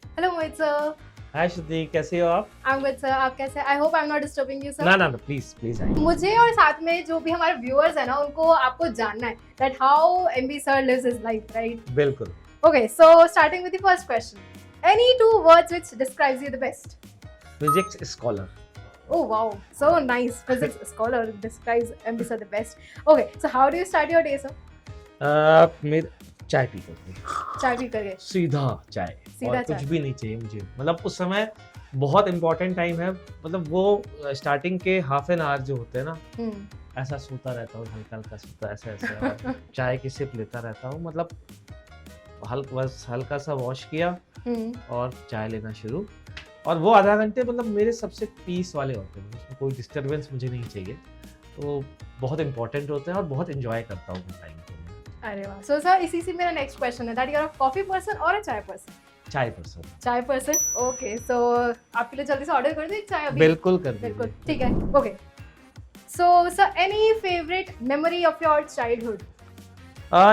Hello मोहित sir. हाय श्रुति, कैसे हो आप? आई एम गुड सर, आप कैसे? I hope I am not disturbing you sir. ना ना ना, प्लीज प्लीज आइए। मुझे और साथ में जो भी हमारे व्यूअर्स है ना, उनको आपको जानना है that how MB sir lives his life, right? बिल्कुल। Okay, so starting with the first question, any two words which describes you the best? Physics scholar. Oh wow, so nice. Physics scholar describes MB sir the best. Okay, so how do you start your day, sir? मेरे चाय P करके, चाय P करके? सीधा चाय। सीधा और चाय। कुछ भी नहीं चाहिए मुझे। मतलब उस समय बहुत इंपॉर्टेंट टाइम है। मतलब वो स्टार्टिंग के हाफ एन आवर जो होते हैं ना, ऐसा सोता रहता हूँ, हल्का हल्का सोता, ऐसा ऐसा और चाय की सिप लेता रहता हूँ। मतलब बस हल्का सा वॉश किया और चाय लेना शुरू। और वो आधा घंटे मतलब मेरे सबसे पीस वाले होते हैं, उसमें कोई डिस्टरबेंस मुझे नहीं चाहिए। तो बहुत इंपॉर्टेंट होते हैं और बहुत इंजॉय करता हूँ टाइम को। अरे वाह। सो सर, इसी से मेरा नेक्स्ट क्वेश्चन है that you are a coffee person और अ चाय पर्सन? चाय पर्सन। चाय पर्सन, ओके। सो आपके लिए जल्दी से ऑर्डर कर दूं एक चाय अभी? बिल्कुल कर बिल्कुल, दीजिए। ठीक है। Okay, so sir, any favourite memory of your childhood?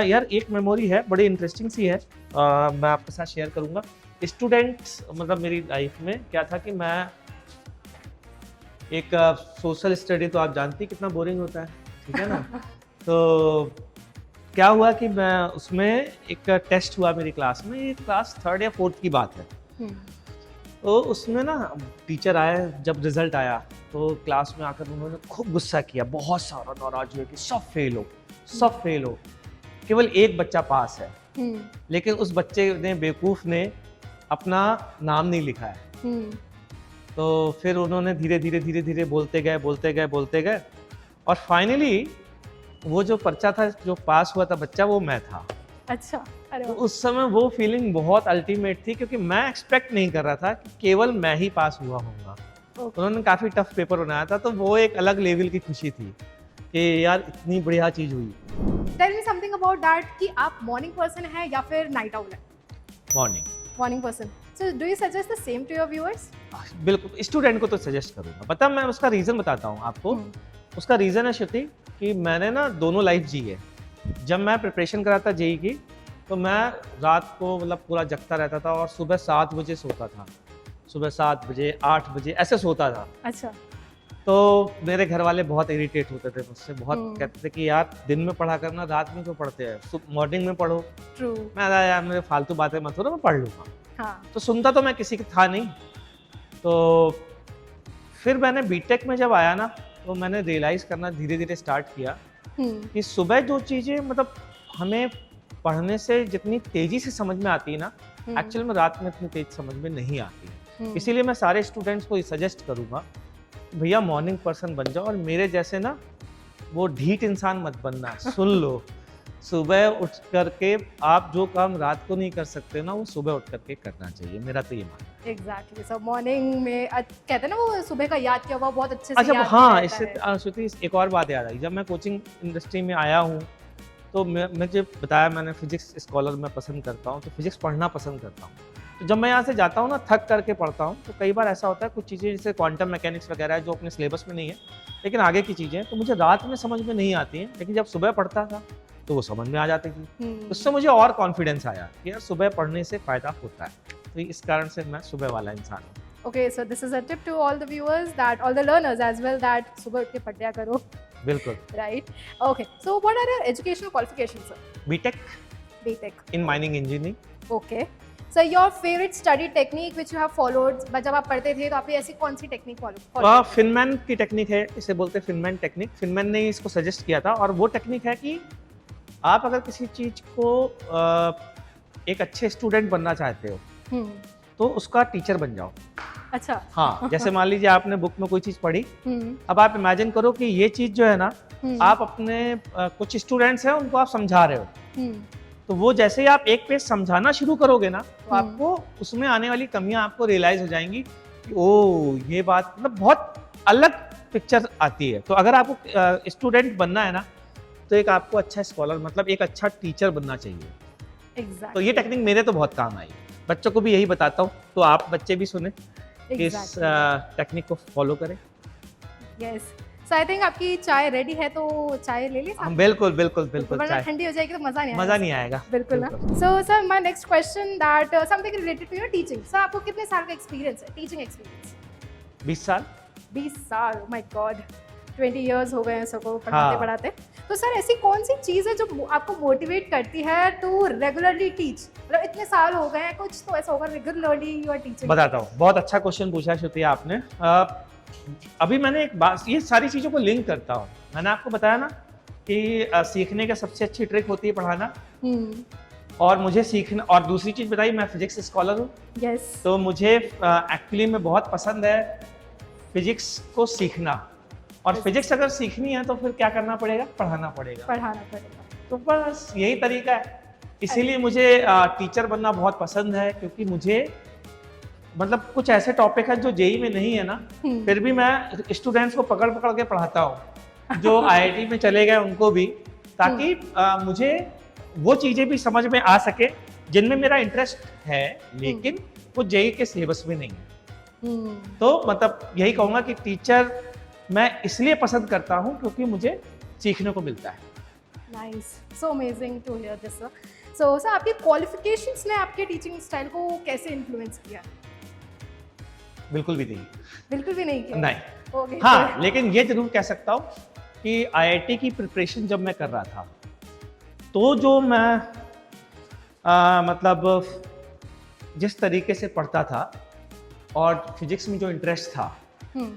यार एक मेमोरी है, बड़ी इंटरेस्टिंग सी है। मैं आपके साथ शेयर करूंगा। स्टूडेंट्स मतलब मेरी लाइफ में क्या था कि मैं एक सोशल स्टडी, तो आप जानती हैं कितना बोरिंग होता है, ठीक है ना। तो क्या हुआ कि मैं उसमें एक टेस्ट हुआ मेरी क्लास में, ये क्लास 3rd या 4th की बात है। तो उसमें ना टीचर आए, जब रिजल्ट आया तो क्लास में आकर उन्होंने खूब गुस्सा किया, बहुत सारा नाराज हुए कि सब फेल हो, सब फेल हो, केवल एक बच्चा पास है। लेकिन उस बच्चे ने, बेवकूफ़ ने, अपना नाम नहीं लिखा है। तो फिर उन्होंने धीरे धीरे बोलते गए और फाइनली वो जो पर्चा था, जो पास हुआ था बच्चा, वो मैं था। अच्छा, अरे तो वाह। उस समय वो फीलिंग बहुत अल्टीमेट थी, क्योंकि मैं एक्सपेक्ट नहीं कर रहा था कि केवल मैं ही पास हुआ होऊंगा। उन्होंने काफ़ी टफ पेपर बनाया था, तो वो एक अलग लेवल की खुशी थी कि यार इतनी बढ़िया चीज़ हुई। Tell me something about that कि आप मॉर्निंग पर्सन है या फिर नाइट आउल है? Morning person. So do you suggest the same to your viewers? बिल्कुल, स्टूडेंट को तो सजेस्ट करूंगा। पता, मैं उसका रीज़न बताता हूँ आपको। उसका रीज़न है श्रुति कि मैंने ना दोनों लाइफ जी है। जब मैं प्रिपरेशन कर रहा था जेई की, तो मैं रात को मतलब पूरा जगता रहता था और सुबह 7 बजे सोता था। सुबह 7 बजे, 8 बजे ऐसे सोता था। अच्छा। तो मेरे घर वाले बहुत इरिटेट होते थे मुझसे, बहुत कहते थे कि यार दिन में पढ़ा करना, रात में क्यों पढ़ते हैं, मॉर्निंग में पढ़ो। ट्रू। मैं कहा यार मेरे फालतू बातें मत करो, मैं पढ़ लूँगा। हाँ। तो सुनता तो मैं किसी की था नहीं। तो फिर मैंने बीटेक में जब आया ना, तो मैंने रियलाइज़ करना धीरे धीरे स्टार्ट किया कि सुबह जो चीज़ें मतलब हमें पढ़ने से जितनी तेज़ी से समझ में आती है ना, एक्चुअल में रात में इतनी तेज समझ में नहीं आती। इसीलिए मैं सारे स्टूडेंट्स को सजेस्ट करूँगा, भैया मॉर्निंग पर्सन बन जाओ, और मेरे जैसे ना वो ढीठ इंसान मत बनना। सुन लो, सुबह उठ करके आप जो काम रात को नहीं कर सकते ना, वो सुबह उठ करके करना चाहिए। मेरा तो ये मानना है। एग्जैक्टली। सो मॉर्निंग में कहते हैं ना, वो सुबह का याद किया हुआ बहुत अच्छे से अच्छा, याद हाँ, रहता है। इससे श्रुति एक और बात याद आई। जब मैं कोचिंग इंडस्ट्री में आया हूँ, तो मुझे बताया, मैंने फिजिक्स स्कॉलर मैं पसंद करता हूँ, तो फिजिक्स पढ़ना पसंद करता हूँ। तो जब मैं यहाँ से जाता हूँ ना, थक करके पढ़ता हूँ, तो कई बार ऐसा होता है कुछ चीज़ें जैसे क्वांटम मैकेनिक्स वगैरह है, जो अपने सिलेबस में नहीं है, लेकिन आगे की चीज़ें तो मुझे रात में समझ में नहीं आती हैं, लेकिन जब सुबह पढ़ता था तो वो समझ में आ जाती थी। उससे मुझे और कॉन्फिडेंस आया कि यार सुबह पढ़ने से फ़ायदा होता है। तो इस कारण से मैं सुबह वाला इंसान हूँ। Okay, so this is a tip to all the viewers, that all the learners as well, that सुबह उठ के पढ़ लिया करो। बिल्कुल। Right? Okay. So what are your educational qualifications, sir? BTech BTech. In mining engineering. Okay. So your favorite study technique which you have followed, जब आप पढ़ते थे तो आपने ऐसी कौन सी टेक्निक फॉलो? फिनमैन की टेक्निक है, इसे बोलते हैं फिनमैन टेक्निक। फिनमैन ने इसको सजेस्ट किया था, और वो टेक्निक है कि आप अगर किसी चीज़ को एक अच्छे स्टूडेंट बनना चाहते हो, तो उसका टीचर बन जाओ। अच्छा। हाँ, जैसे मान लीजिए आपने बुक में कोई चीज़ पढ़ी, अब आप इमेजिन करो कि ये चीज़ जो है ना, आप अपने कुछ स्टूडेंट्स हैं, उनको आप समझा रहे हो। तो वो जैसे ही आप एक पेज समझाना शुरू करोगे ना, तो आपको उसमें आने वाली कमियां आपको रियलाइज हो जाएंगी कि ओ ये बात, मतलब बहुत अलग पिक्चर आती है। तो अगर आपको स्टूडेंट बनना है ना, तो एक आपको अच्छा स्कॉलर, मतलब एक अच्छा टीचर बनना चाहिए। Exactly. तो ये टेक्निक मेरे तो बहुत काम आई, बच्चों को भी यही बताता हूँ, तो आप बच्चे भी सुने कि इस टेक्निक को फॉलो करें। Yes. So I think आपकी चाय रेडी है, तो चाय ले ली साथ? बिल्कुल बिल्कुल बिल्कुल, वरना चाय ठंडी हो जाएगी तो मजा मजा नहीं आएगा। बिल्कुल ना। So sir, my next question that something related to your teaching. Sir, आपको कितने साल का एक्सपीरियंस है, टीचिंग एक्सपीरियंस? 20 साल। 20 साल, माय गॉड, 20 इयर्स हो गए हैं सबको पढ़ाते पढ़ाते। तो सर ऐसी कौन सी चीज़ है जो आपको मोटिवेट करती है टू रेगुलरली टीच? मतलब इतने साल हो गए हैं, कुछ तो ऐसा होगा रेगुलरली यू आर टीचिंग। बताता हूँ, बहुत अच्छा क्वेश्चन पूछा है श्रुति आपने। अभी मैंने एक बात, ये सारी चीज़ों को लिंक करता हूँ। मैंने आपको बताया ना कि सीखने का सबसे अच्छी ट्रिक होती है पढ़ाना, और मुझे सीखना, और दूसरी चीज़ बताई, मैं फिजिक्स स्कॉलर हूँ। यस। तो मुझे एक्चुअली में बहुत पसंद है फिजिक्स को सीखना, और फिजिक्स अगर सीखनी है तो फिर क्या करना पड़ेगा? पढ़ाना पड़ेगा। तो बस यही तरीका है। इसीलिए मुझे टीचर बनना बहुत पसंद है, क्योंकि मुझे मतलब कुछ ऐसे टॉपिक है जो जेई में नहीं है ना, फिर भी मैं स्टूडेंट्स को पकड़ पकड़ के पढ़ाता हूँ, जो आईआईटी में चले गए उनको भी, ताकि मुझे वो चीज़ें भी समझ में आ सके जिनमें मेरा इंटरेस्ट है, लेकिन वो जेई के सिलेबस में नहीं है। तो मतलब यही कहूँगा कि टीचर मैं इसलिए पसंद करता हूँ क्योंकि मुझे सीखने को मिलता है। Nice, so amazing to hear this sir. So sir, आपके क्वालिफिकेशंस ने आपके टीचिंग स्टाइल को कैसे इन्फ्लुएंस किया? बिल्कुल भी नहीं। बिल्कुल भी नहीं किया? नहीं। okay, हाँ, लेकिन ये जरूर कह सकता हूँ कि आईआईटी की प्रिपरेशन जब मैं कर रहा था, तो जो मैं मतलब जिस तरीके से पढ़ता था और फिजिक्स में जो इंटरेस्ट था,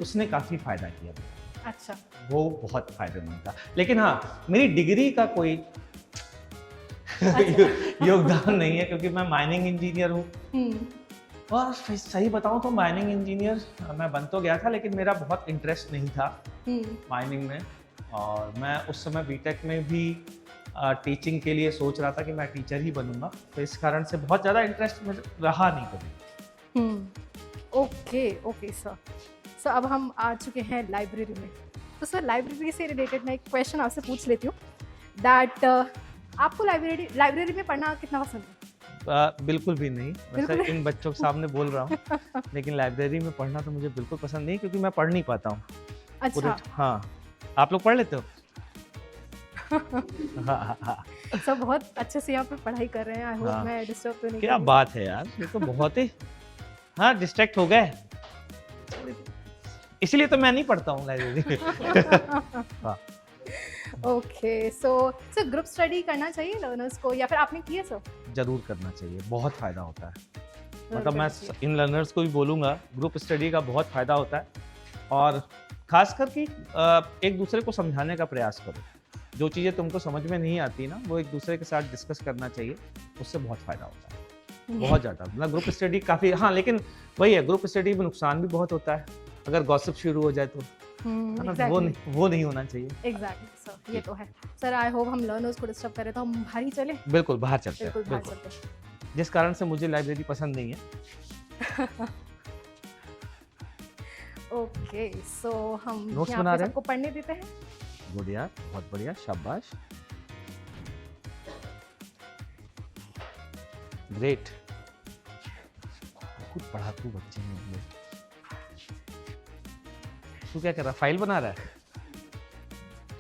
उसने काफ़ी फ़ायदा किया। अच्छा। वो बहुत फायदेमंद था। लेकिन हाँ, मेरी डिग्री का कोई योगदान नहीं है, क्योंकि मैं माइनिंग इंजीनियर हूँ। और सही बताऊँ तो माइनिंग इंजीनियर मैं बन तो गया था, लेकिन मेरा बहुत इंटरेस्ट नहीं था माइनिंग में, और मैं उस समय बीटेक में भी टीचिंग के लिए सोच रहा था कि मैं टीचर ही बनूंगा, तो इस कारण से बहुत ज़्यादा इंटरेस्ट में रहा नहीं कभी। Okay sir. सर अब हम आ चुके हैं लाइब्रेरी में। तो सर लाइब्रेरी से रिलेटेड मैं एक क्वेश्चन आपसे पूछ लेती हूँ दैट आपको लाइब्रेरी में पढ़ना कितना पसंद है? बिल्कुल भी नहीं। वैसे इन बच्चों के सामने बोल रहा हूँ, लेकिन लाइब्रेरी में पढ़ना तो मुझे बिल्कुल पसंद नहीं, क्योंकि मैं पढ़ नहीं पाता हूँ। अच्छा। हाँ, आप लोग पढ़ लेते हो? सब बहुत अच्छे से यहाँ पे पढ़ाई कर रहे हैं। आई होप मैं डिस्टर्ब तो नहीं। क्या बात है यार, ये तो बहुत ही डिस्ट्रैक्ट हो गए, इसलिए तो मैं नहीं पढ़ता हूँ library. Okay, so group study करना चाहिए लर्नर्स को, या फिर आपने किया सर? जरूर करना चाहिए, बहुत फायदा होता है। मतलब मैं इन लर्नर्स को भी बोलूँगा, ग्रुप स्टडी का बहुत फायदा होता है, और खासकर कि एक दूसरे को समझाने का प्रयास करो। जो चीज़ें तुमको समझ में नहीं आती ना, वो एक दूसरे के साथ डिस्कस करना चाहिए, उससे बहुत फायदा होता है, बहुत ज़्यादा। मतलब ग्रुप स्टडी काफ़ी, हाँ, लेकिन वही है, ग्रुप स्टडी में नुकसान भी बहुत होता है। अगर गॉसिप शुरू हो जाए तो exactly. वो नहीं होना चाहिए। एग्जैक्टली सर, ये तो है। सर आई होप हम लर्नर्स को डिस्टर्ब करें तो हम बाहर ही चले। बिल्कुल बाहर चलते हैं, जिस कारण से मुझे लाइब्रेरी पसंद नहीं है। ओके, सो हम नोट्स बना रहे हैं, सबको पढ़ने देते हैं। गुड यार, बहुत बढ़िया, शाबाश, ग्रेट। खुद पढ़ाकू बच्चे हैं। तू क्या कर रहा है, फाइल बना रहा है?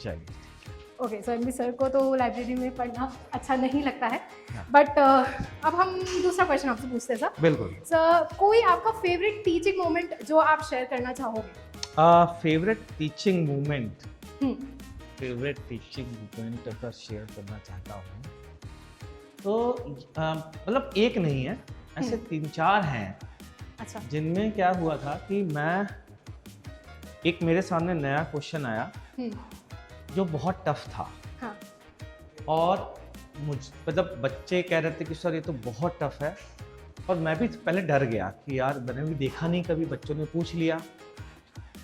चलिए। ओके, सो एमबी सर को तो लाइब्रेरी में पढ़ना अच्छा नहीं लगता है, बट अब हम दूसरा क्वेश्चन आपसे पूछते हैं सर। बिल्कुल सर, कोई आपका फेवरेट टीचिंग मोमेंट जो आप शेयर करना चाहोगे? Favourite teaching moment, favourite teaching moment अगर शेयर करना चाहता हूँ तो मतलब एक नहीं है, ऐसे 3-4 हैं। अच्छा। जिनमें क्या हुआ था कि मैं एक मेरे सामने नया क्वेश्चन आया जो बहुत टफ था। हाँ। और मतलब बच्चे कह रहे थे कि सर ये तो बहुत टफ है, और मैं भी पहले डर गया कि यार मैंने भी देखा नहीं कभी, बच्चों ने पूछ लिया,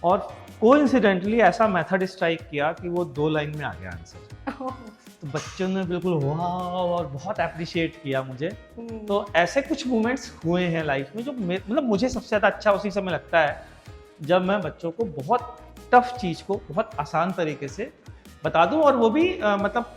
और कोइंसिडेंटली ऐसा मेथड स्ट्राइक किया कि वो 2 लाइन में आ गया आंसर। तो बच्चों ने बिल्कुल वाह और बहुत अप्रिशिएट किया मुझे। तो ऐसे कुछ मोमेंट्स हुए हैं लाइफ में जो मतलब मुझे सबसे ज़्यादा अच्छा उसी समय लगता है जब मैं बच्चों को बहुत टफ चीज़ को बहुत आसान तरीके से बता दूं, और वो भी मतलब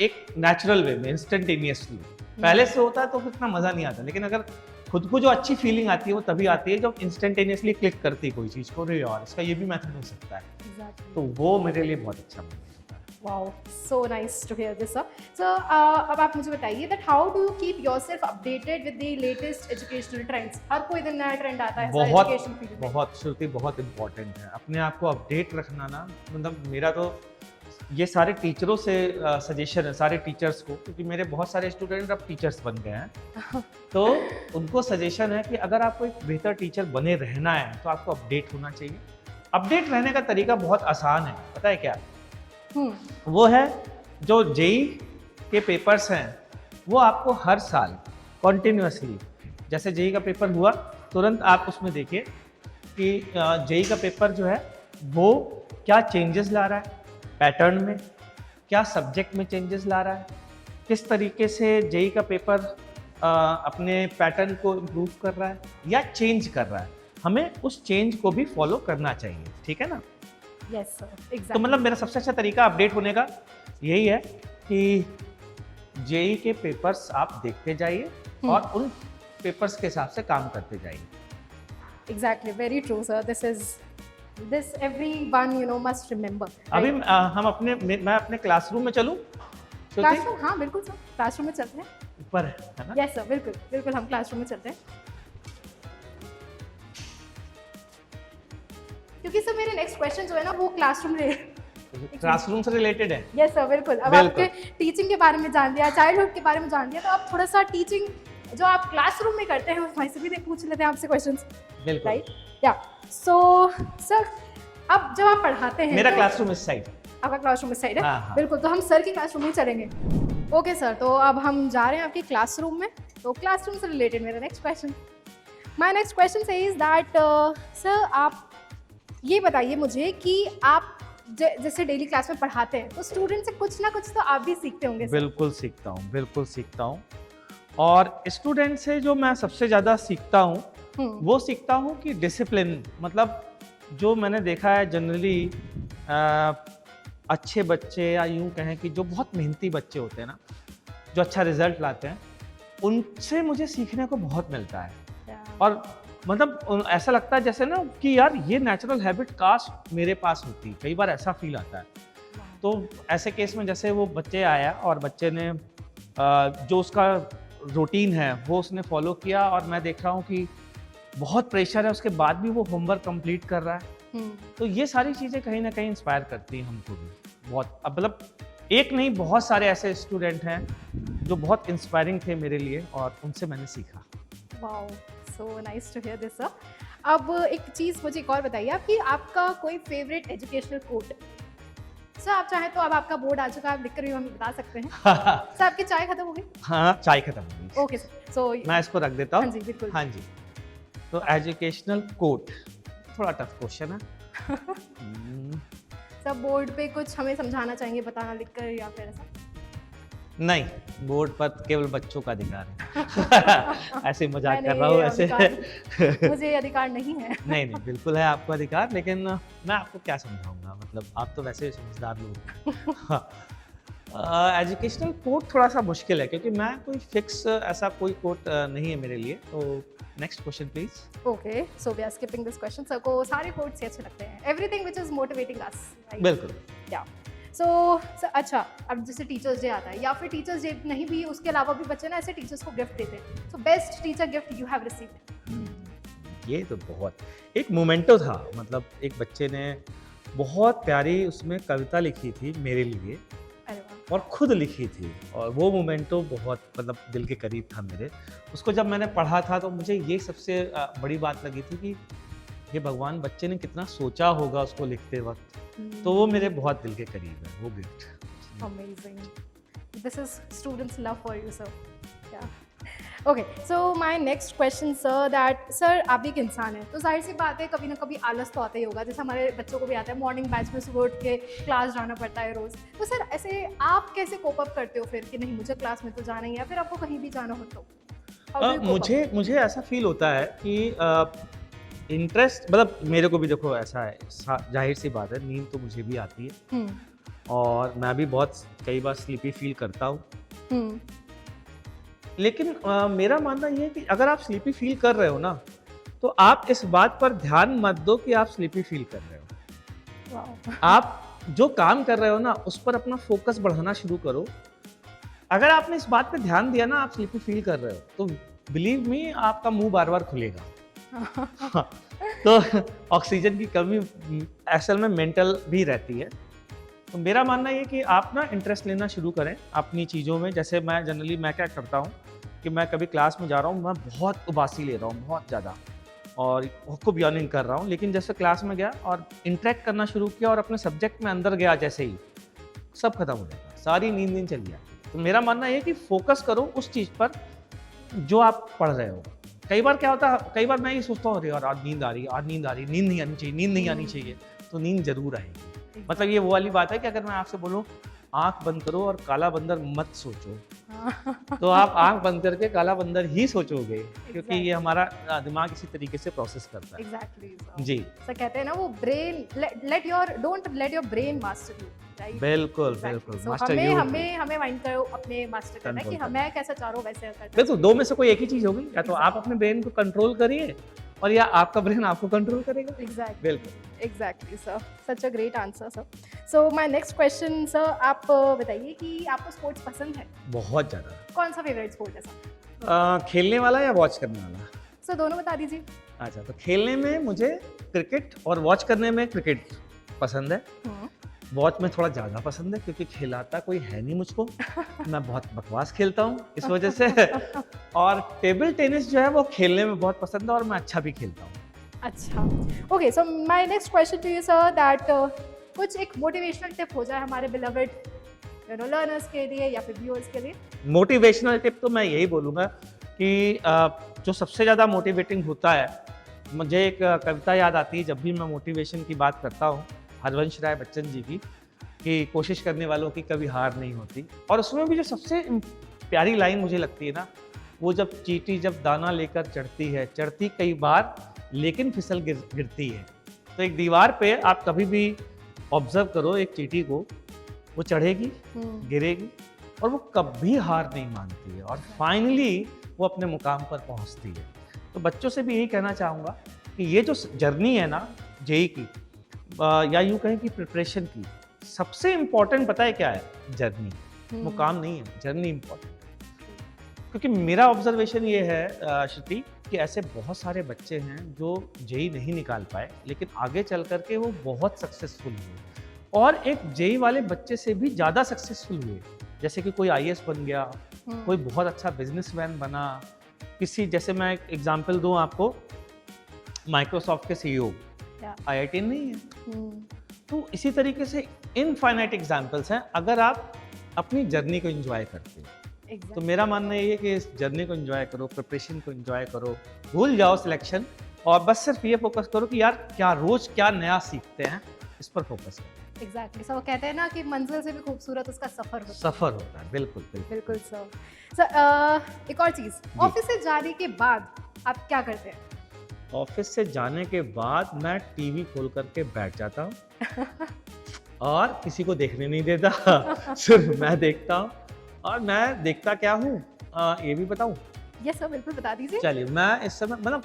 एक नेचुरल वे में, इंस्टेंटेनियसली। पहले से होता है तो फिर इतना मज़ा नहीं आता, लेकिन अगर खुद को जो अच्छी फीलिंग आती है वो तभी आती है जब इंस्टेंटेनियसली क्लिक करती है कोई चीज़ को, अरे यार इसका ये भी मेथड हो सकता है। Exactly. तो वो मेरे लिए बहुत अच्छा मोमेंट होता है। Wow, so nice to hear this, sir. So, अब आप मुझे बताइए that how do you keep yourself updated with the latest educational trends? हर कोई दिन नया ट्रेंड आता है एजुकेशन फील्ड में। बहुत श्रुति बहुत इम्पोर्टेंट है अपने आप को अपडेट रखना ना। मतलब मेरा तो ये सारे टीचरों से सजेशन है, सारे टीचर्स को, क्योंकि मेरे बहुत सारे स्टूडेंट अब टीचर्स बन गए हैं। तो उनको सजेशन है कि अगर आपको एक बेहतर टीचर बने रहना है तो आपको अपडेट होना चाहिए। अपडेट रहने का तरीका बहुत आसान है, पता है क्या? वो है जो जेई के पेपर्स हैं वो आपको हर साल कॉन्टिन्यूसली, जैसे जेई का पेपर हुआ तुरंत आप उसमें देखिए कि जेई का पेपर जो है वो क्या चेंजेस ला रहा है पैटर्न में, क्या सब्जेक्ट में चेंजेस ला रहा है, किस तरीके से जेई का पेपर अपने पैटर्न को इम्प्रूव कर रहा है या चेंज कर रहा है। हमें उस चेंज को भी फॉलो करना चाहिए, ठीक है ना? Yes sir, exactly. तो मतलब मेरा सबसे अच्छा तरीका अपडेट होने का यही है कि जेई के पेपर्स आप देखते जाइए और उन पेपर्स के हिसाब से काम करते जाइए। Exactly, very true sir. This everyone must remember. अभी मैं अपने क्लासरूम में चलूं? क्लासरूम, हाँ बिल्कुल सर, क्लासरूम में चलते हैं। ऊपर है ना? यस सर, बिल्कुल बिल्कुल, हम क्लासरूम में चलते हैं। क्योंकि सर मेरे नेक्स्ट क्वेश्चन जो है ना वो क्लासरूम से रिलेटेड है। यस सर, बिल्कुल। अब आपके टीचिंग के बारे में जान लिया, चाइल्डहुड के बारे में जान लिया, तो आप थोड़ा सा टीचिंग जो आप क्लासरूम में करते हैं वहीं से भी पूछ लेते हैं आपसे क्वेश्चंस। बिल्कुल, राइट? या सो सर, अब जब आप पढ़ाते हैं, मेरा क्लासरूम इस साइड, आपका क्लासरूम इस साइड है? हाँ। बिल्कुल, तो हम सर की क्लासरूम में चलेंगे। ओके सर, तो अब हम जा रहे हैं आपके क्लासरूम में। तो क्लासरूम से रिलेटेड मेरा next question, my next question says that sir आप ये बताइए मुझे कि आप जैसे डेली क्लास में पढ़ाते हैं तो स्टूडेंट से कुछ ना कुछ तो आप भी सीखते होंगे सर। बिल्कुल सीखता हूँ। और स्टूडेंट से जो मैं सबसे ज़्यादा सीखता हूँ वो सीखता हूँ कि डिसिप्लिन, मतलब जो मैंने देखा है जनरली अच्छे बच्चे या यूँ कहें कि जो बहुत मेहनती बच्चे होते हैं ना, जो अच्छा रिजल्ट लाते हैं, उनसे मुझे सीखने को बहुत मिलता है। और मतलब ऐसा लगता है जैसे ना कि यार ये नेचुरल हैबिट काश मेरे पास होती, कई बार ऐसा फील आता है। तो ऐसे केस में जैसे वो बच्चे आया और बच्चे ने जो उसका रूटीन है वो उसने फॉलो किया और मैं देख रहा हूँ कि बहुत प्रेशर है उसके बाद भी वो होमवर्क कंप्लीट कर रहा है। तो ये सारी चीज़ें कहीं ना कहीं इंस्पायर करती हैं हमको भी बहुत। अब मतलब एक नहीं, बहुत सारे ऐसे स्टूडेंट हैं जो बहुत इंस्पायरिंग थे मेरे लिए और उनसे मैंने सीखा। Wow, so nice to hear this sir. अब एक चीज़ मुझे एक और बताइए आप कि आपका कोई फेवरेट एजुकेशनल कोट। सर आप चाहें तो अब आपका बोर्ड आ चुका है, आप लिख कर हमें बता सकते हैं। सर आपकी चाय खत्म हो गई? हाँ, चाय खत्म हो गई। ओके सर, सो मैं इसको रख देता हूँ। हाँ जी बिल्कुल। हाँ जी, तो एजुकेशनल कोट थोड़ा टफ क्वेश्चन है। सर बोर्ड पे कुछ हमें समझाना चाहेंगे, बताना लिखकर, या फिर ऐसा? नहीं, बोर्ड पर केवल बच्चों का अधिकार है। ऐसे मजाक कर रहा हूँ ऐसे। मुझे अधिकार नहीं है। नहीं, बिल्कुल है आपको अधिकार, लेकिन मैं आपको क्या समझाऊंगा, मतलब आप तो वैसे समझदार लोग। एजुकेशनल कोट थोड़ा सा मुश्किल है क्योंकि मैं कोई फिक्स ऐसा कोई कोट नहीं है मेरे लिए। तो next question please. Okay, so we are skipping this question. Sir को सारे कोट्स अच्छे लगते हैं, everything which is motivating us, right? बिल्कुल, या सो अच्छा, अब जैसे टीचर्स डे आता है या फिर टीचर्स डे नहीं भी, उसके अलावा भी बच्चे ना ऐसे टीचर्स को गिफ्ट देते हैं। So best teacher gift you have received? ये तो बहुत एक मोमेंटो था। मतलब एक बच्चे ने बहुत प्यारी उसमें कविता लिखी थी मेरे लिए और खुद लिखी थी, और वो मोमेंटो बहुत मतलब दिल के करीब था मेरे। उसको जब मैंने पढ़ा था तो मुझे ये सबसे बड़ी बात लगी थी कि ये भगवान, बच्चे ने कितना सोचा होगा उसको लिखते वक्त। तो वो मेरे बहुत दिल के करीब है वो gift. Amazing, this is students love for you sir. या okay, so my next question sir, that sir आप भी एक इंसान है तो जाहिर सी बात है कभी ना कभी आलस तो आता ही होगा, जैसे हमारे बच्चों को भी आता है, मॉर्निंग बैच में सुबह उठ के क्लास जाना पड़ता है रोज़। तो सर ऐसे आप कैसे कोप अप करते हो फिर कि नहीं मुझे क्लास में तो जाना ही है, फिर आपको कहीं भी जाना हो तो? मुझे ऐसा फील होता है कि इंटरेस्ट, मतलब मेरे को भी देखो ऐसा है, जाहिर सी बात है नींद तो मुझे भी आती है और मैं भी बहुत कई बार स्लीपी फील करता हूँ। लेकिन मेरा मानना ये है कि अगर आप स्लीपी फील कर रहे हो ना, तो आप इस बात पर ध्यान मत दो कि आप स्लीपी फील कर रहे हो। वाओ। आप जो काम कर रहे हो ना, उस पर अपना फोकस बढ़ाना शुरू करो। अगर आपने इस बात पे ध्यान दिया ना आप स्लीपी फील कर रहे हो, तो बिलीव मी आपका मुंह बार बार खुलेगा। हाँ, तो ऑक्सीजन की कमी असल में मेंटल भी रहती है। तो मेरा मानना ये कि आप ना इंटरेस्ट लेना शुरू करें अपनी चीज़ों में। जैसे मैं जनरली मैं क्या करता हूँ कि मैं कभी क्लास में जा रहा हूँ, मैं बहुत उबासी ले रहा हूँ, बहुत ज़्यादा, और खूब यॉर्निंग कर रहा हूँ, लेकिन जैसे क्लास में गया और इंटरेक्ट करना शुरू किया और अपने सब्जेक्ट में अंदर गया, जैसे ही सब खत्म हो जाता, सारी नींद चली जाती। तो मेरा मानना ये कि फोकस करो उस चीज़ पर जो आप पढ़ रहे हो। कई बार क्या होता है, कई बार मैं ये सोचता हूँ, अरे यार आज नींद आ रही है, आज नींद आ रही है, नींद नहीं आनी चाहिए, नींद नहीं आनी चाहिए। तो नींद जरूर आएगी। मतलब ये वो वाली बात है कि अगर मैं आपसे बोलूँ आंख बंद करो और काला बंदर मत सोचो, तो आप आंख बंद करके काला बंदर ही सोचोगे, क्योंकि ये हमारा दिमाग इसी तरीके से प्रोसेस करता है। एग्जैक्टली जी सर, कहते हैं ना वो brain don't let your brain master you, right? बिल्कुल बिल्कुल। So, मास्टर हमें यू हमें हमें माइंड को अपने मास्टर करना है कि Control हमें कैसा चाहो वैसे करना है। बिल्कुल, दो में से कोई एक ही चीज होगी, या तो आप अपने ब्रेन को कंट्रोल करिए और या आपका ब्रेन आपको कंट्रोल करेगा। एग्जैक्टली बिल्कुल। Exactly sir, such a great answer sir. So my next question sir, आप बताइए कि आपको स्पोर्ट्स पसंद है? बहुत ज्यादा। कौन सा फेवरेट स्पोर्ट है सर? खेलने वाला या वॉच करने वाला? सर दोनों बता दीजिए। अच्छा, तो खेलने में मुझे क्रिकेट और वॉच करने में क्रिकेट पसंद है। वॉच में थोड़ा ज़्यादा पसंद है क्योंकि खिलाता कोई है नहीं मुझको, मैं बहुत बकवास खेलता हूँ इस वजह से। और टेबल टेनिस जो है वो खेलने में बहुत पसंद है और मैं अच्छा भी खेलता हूँ। अच्छा, okay. So my next question to you sir, that कुछ एक मोटिवेशनल टिप हो जाए हमारे बिलवेड लर्नर्स के लिए या फिर व्यूअर्स के लिए। मोटिवेशनल टिप तो मैं यही बोलूँगा कि जो सबसे ज़्यादा मोटिवेटिंग होता है, मुझे एक कविता याद आती है जब भी मैं मोटिवेशन की बात करता हूँ, हरवंश राय बच्चन जी की, कि कोशिश करने वालों की कभी हार नहीं होती। और उसमें भी जो सबसे प्यारी लाइन मुझे लगती है ना, वो जब चींटी जब दाना लेकर चढ़ती है, चढ़ती कई बार लेकिन फिसल गिरती है। तो एक दीवार पे आप कभी भी ऑब्जर्व करो एक चींटी को, वो चढ़ेगी, गिरेगी और वो कभी हार नहीं मानती है और फाइनली वो अपने मुकाम पर पहुंचती है। तो बच्चों से भी यही कहना चाहूँगा कि ये जो जर्नी है ना जेई की, या यूँ कहें कि प्रिपरेशन की, सबसे इम्पोर्टेंट पता है क्या है? जर्नी। मुकाम नहीं है, जर्नी इम्पोर्टेंट है। क्योंकि मेरा ऑब्जर्वेशन ये है श्रुति कि ऐसे बहुत सारे बच्चे हैं जो जेई नहीं निकाल पाए, लेकिन आगे चल करके वो बहुत सक्सेसफुल हुए और एक जेई वाले बच्चे से भी ज़्यादा सक्सेसफुल हुए। जैसे कि कोई आईएएस बन गया, कोई बहुत अच्छा बिजनेसमैन बना, किसी, जैसे मैं एक एग्जांपल दूं आपको, माइक्रोसॉफ्ट के सीईओ आईआईटी नहीं है। तो इसी तरीके से इनफाइनाइट एग्जांपल्स हैं अगर आप अपनी जर्नी को एंजॉय करते हो। तो मेरा मानना ये है कि इस जर्नी को एंजॉय करो, प्रिपरेशन को एंजॉय करो, भूल जाओ सिलेक्शन और बस सिर्फ ये फोकस करो कि यार क्या रोज क्या नया सीखते हैं, इस पर फोकस करो। एग्जैक्टली सर, वो कहते हैं ना कि मंजिल से भी खूबसूरत उसका सफर होता है। सफर होता है, बिल्कुल बिल्कुल बिल्कुल सर। सर एक और चीज़, ऑफिस से जाने के बाद आप क्या करते हैं? ऑफिस से जाने के बाद मैं टीवी खोल करके बैठ जाता हूँ और किसी को देखने नहीं देता, सिर्फ मैं देखता हूँ। और मैं देखता क्या हूँ ये भी बताऊँ? यस सर, बिल्कुल बता दीजिए। चलिए, मैं इस समय मतलब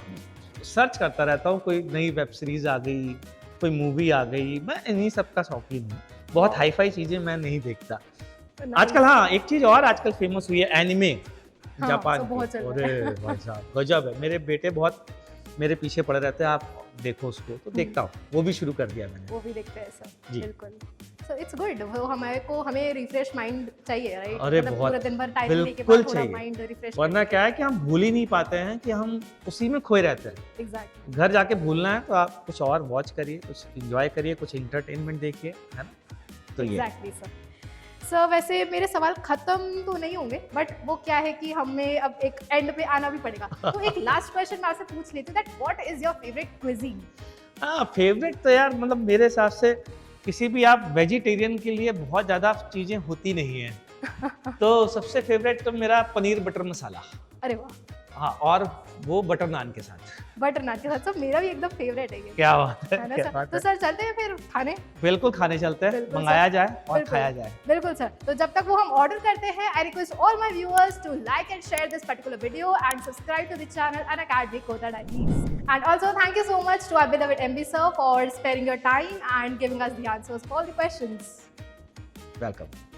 सर्च करता रहता हूँ, कोई नई वेब सीरीज आ गई, कोई मूवी आ गई, मैं इन्हीं सब का शौकीन हूँ। बहुत हाई फाई चीज़ें मैं नहीं देखता आजकल। हाँ, एक चीज़ और आजकल फेमस हुई है, एनिमे। हाँ, जापान बहुत चल रहा है। अरे भाई साहब गजब है। मेरे बेटे बहुत मेरे पीछे पड़े रहते हैं, आप देखो उसको, तो देखता हूँ, वो भी शुरू कर दिया मैंने। वो भी देखते हैं सर। जी। बिल्कुल। सो इट्स गुड, वो हमें रिफ्रेश माइंड चाहिए, राइट? अरे मतलब बहुत, पूरा दिन भर टाइम लेने के बिल्कुल बाद थोड़ा चाहिए। Mind refresh. वरना क्या है कि हम भूल ही नहीं पाते हैं कि हम उसी में खोए रहते हैं। एग्जैक्टली। घर जाके भूलना है तो आप कुछ और वॉच करिए, कुछ एंजॉय करिए, कुछ इंटरटेनमेंट देखिए, है ना? तो ये एग्जैक्टली सर। सर वैसे मेरे सवाल खत्म तो नहीं होंगे, बट वो क्या है कि हमें अब एक एंड पे आना भी पड़ेगा। तो एक लास्ट क्वेश्चन मैं आपसे पूछ लेती हूँ, that what is your favourite cuisine? हाँ, फेवरेट तो यार मतलब मेरे हिसाब से किसी भी आप वेजिटेरियन के लिए बहुत ज़्यादा चीज़ें होती नहीं हैं। तो सबसे फेवरेट तो मेरा पनीर बटर मसाला। अरे वाह, हाँ, और वो बटर नान के साथ। बटर नान के साथ। सब मेरा भी एकदम फेवरेट है ये, क्या बात है, है ना क्या सर? बात तो है। सर चलते हैं फिर खाने। बिल्कुल खाने चलते हैं, बिल्कुल मंगाया सर। जाए और बिल्कुल। खाया जाए। बिल्कुल सर। तो जब तक वो हम ऑर्डर करते हैं, I request all my viewers to like and share this particular video and subscribe to the channel Unacademy Kota Diaries. And also thank you so much to our beloved MB sir for sparing your time and giving us the answers for all the questions. Welcome.